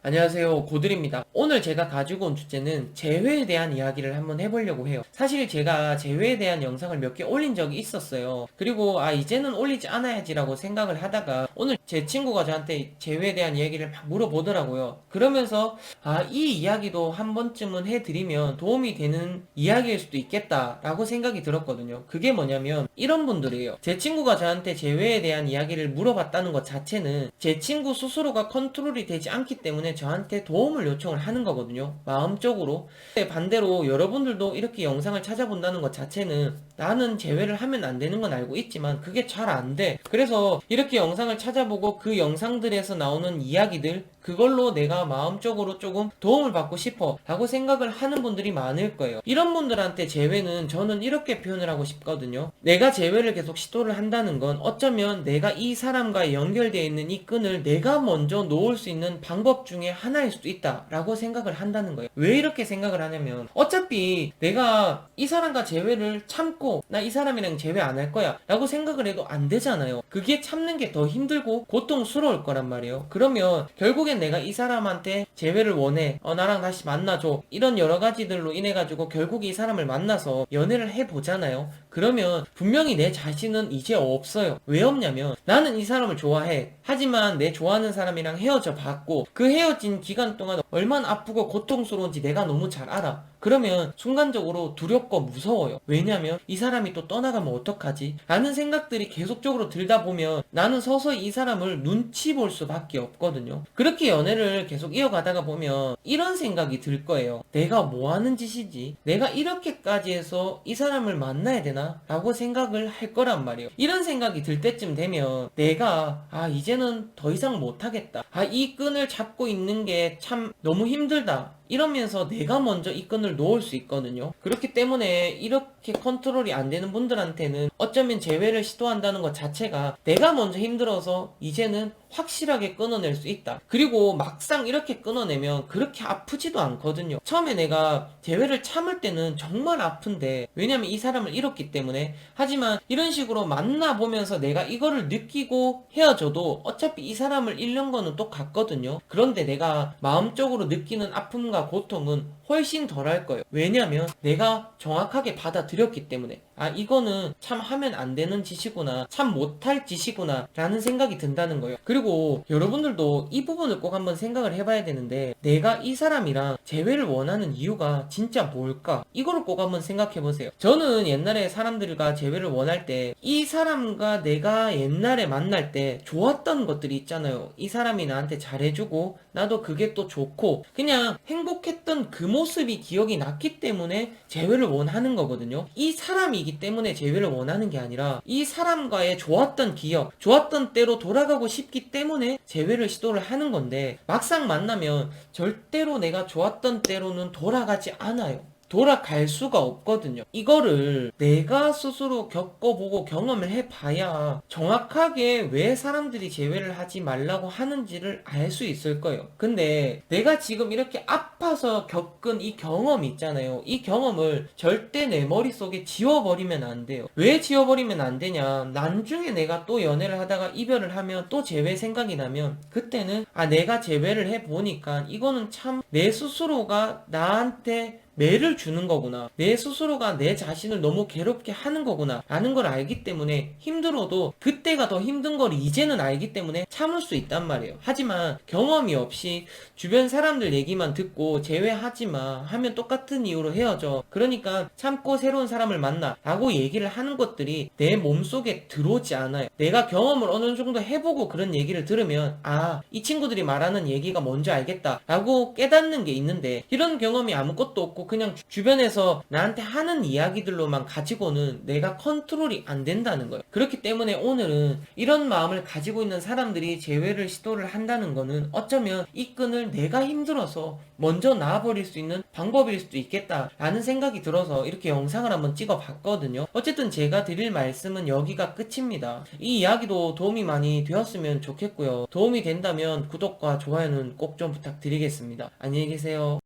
안녕하세요, 고들입니다. 오늘 제가 가지고 온 주제는 재회에 대한 이야기를 한번 해보려고 해요. 사실 제가 재회에 대한 영상을 몇 개 올린 적이 있었어요. 그리고 이제는 올리지 않아야지라고 생각을 하다가 오늘 제 친구가 저한테 재회에 대한 이야기를 막 물어보더라고요. 그러면서 이 이야기도 한 번쯤은 해드리면 도움이 되는 이야기일 수도 있겠다라고 생각이 들었거든요. 그게 뭐냐면 이런 분들이에요. 제 친구가 저한테 재회에 대한 이야기를 물어봤다는 것 자체는 제 친구 스스로가 컨트롤이 되지 않기 때문에 저한테 도움을 요청을 하는 거거든요. 마음적으로. 반대로 여러분들도 이렇게 영상을 찾아본다는 것 자체는 나는 재회를 하면 안 되는 건 알고 있지만 그게 잘 안 돼. 그래서 이렇게 영상을 찾아보고 그 영상들에서 나오는 이야기들 그걸로 내가 마음적으로 조금 도움을 받고 싶어 라고 생각을 하는 분들이 많을 거예요. 이런 분들한테 재회는 저는 이렇게 표현을 하고 싶거든요. 내가 재회를 계속 시도를 한다는 건 어쩌면 내가 이 사람과 연결되어 있는 이 끈을 내가 먼저 놓을 수 있는 방법 중에 하나일 수도 있다 라고 생각을 한다는 거예요. 왜 이렇게 생각을 하냐면 어차피 내가 이 사람과 재회를 참고 나 이 사람이랑 재회 안 할 거야 라고 생각을 해도 안 되잖아요. 그게 참는 게 더 힘들고 고통스러울 거란 말이에요. 그러면 결국엔 내가 이 사람한테 재회를 원해, 나랑 다시 만나줘, 이런 여러 가지들로 인해 가지고 결국 이 사람을 만나서 연애를 해보잖아요. 그러면 분명히 내 자신은 이제 없어요. 왜 없냐면 나는 이 사람을 좋아해. 하지만 내 좋아하는 사람이랑 헤어져 봤고 그 헤어진 기간 동안 얼마나 아프고 고통스러운지 내가 너무 잘 알아. 그러면 순간적으로 두렵고 무서워요. 왜냐면 이 사람이 또 떠나가면 어떡하지? 라는 생각들이 계속적으로 들다 보면 나는 서서히 이 사람을 눈치 볼 수밖에 없거든요. 그렇게 연애를 계속 이어가다가 보면 이런 생각이 들 거예요. 내가 뭐 하는 짓이지? 내가 이렇게까지 해서 이 사람을 만나야 되나? 라고 생각을 할 거란 말이에요. 이런 생각이 들 때쯤 되면 내가 이제는 더 이상 못하겠다. 이 끈을 잡고 있는 게 참 너무 힘들다. 이러면서 내가 먼저 이 끈을 놓을 수 있거든요. 그렇기 때문에 이렇게 컨트롤이 안 되는 분들한테는 어쩌면 재회를 시도한다는 것 자체가 내가 먼저 힘들어서 이제는 확실하게 끊어낼 수 있다. 그리고 막상 이렇게 끊어내면 그렇게 아프지도 않거든요. 처음에 내가 재회를 참을 때는 정말 아픈데 왜냐면 이 사람을 잃었기 때문에. 하지만 이런 식으로 만나보면서 내가 이거를 느끼고 헤어져도 어차피 이 사람을 잃는 거는 똑같거든요. 그런데 내가 마음적으로 느끼는 아픔과 고통은 훨씬 덜할 거예요. 왜냐면 내가 정확하게 받아들였기 때문에 이거는 참 하면 안 되는 짓이구나, 참 못할 짓이구나 라는 생각이 든다는 거예요. 그리고 여러분들도 이 부분을 꼭 한번 생각을 해봐야 되는데 내가 이 사람이랑 재회를 원하는 이유가 진짜 뭘까? 이거를 꼭 한번 생각해보세요. 저는 옛날에 사람들과 재회를 원할 때 이 사람과 내가 옛날에 만날 때 좋았던 것들이 있잖아요. 이 사람이 나한테 잘해주고 나도 그게 또 좋고 그냥 행복했던 그 모습이 기억이 났기 때문에 재회를 원하는 거거든요. 이 사람이기 때문에 재회를 원하는 게 아니라 이 사람과의 좋았던 기억, 좋았던 때로 돌아가고 싶기 때문에 재회를 시도를 하는 건데 막상 만나면 절대로 내가 좋았던 때로는 돌아가지 않아요. 돌아갈 수가 없거든요. 이거를 내가 스스로 겪어보고 경험을 해봐야 정확하게 왜 사람들이 재회를 하지 말라고 하는지를 알 수 있을 거예요. 근데 내가 지금 이렇게 아파서 겪은 이 경험이 있잖아요. 이 경험을 절대 내 머릿속에 지워버리면 안 돼요. 왜 지워버리면 안 되냐? 나중에 내가 또 연애를 하다가 이별을 하면 또 재회 생각이 나면 그때는 내가 재회를 해보니까 이거는 참 내 스스로가 나한테 매를 주는 거구나. 내 스스로가 내 자신을 너무 괴롭게 하는 거구나. 라는 걸 알기 때문에 힘들어도 그때가 더 힘든 걸 이제는 알기 때문에 참을 수 있단 말이에요. 하지만 경험이 없이 주변 사람들 얘기만 듣고 재회하지 마 하면 똑같은 이유로 헤어져. 그러니까 참고 새로운 사람을 만나 라고 얘기를 하는 것들이 내 몸속에 들어오지 않아요. 내가 경험을 어느 정도 해보고 그런 얘기를 들으면 이 친구들이 말하는 얘기가 뭔지 알겠다 라고 깨닫는 게 있는데 이런 경험이 아무것도 없고 그냥 주변에서 나한테 하는 이야기들로만 가지고는 내가 컨트롤이 안 된다는 거예요. 그렇기 때문에 오늘은 이런 마음을 가지고 있는 사람들이 재회를 시도를 한다는 거는 어쩌면 이 끈을 내가 힘들어서 먼저 놔버릴 수 있는 방법일 수도 있겠다라는 생각이 들어서 이렇게 영상을 한번 찍어봤거든요. 어쨌든 제가 드릴 말씀은 여기가 끝입니다. 이 이야기도 도움이 많이 되었으면 좋겠고요. 도움이 된다면 구독과 좋아요는 꼭 좀 부탁드리겠습니다. 안녕히 계세요.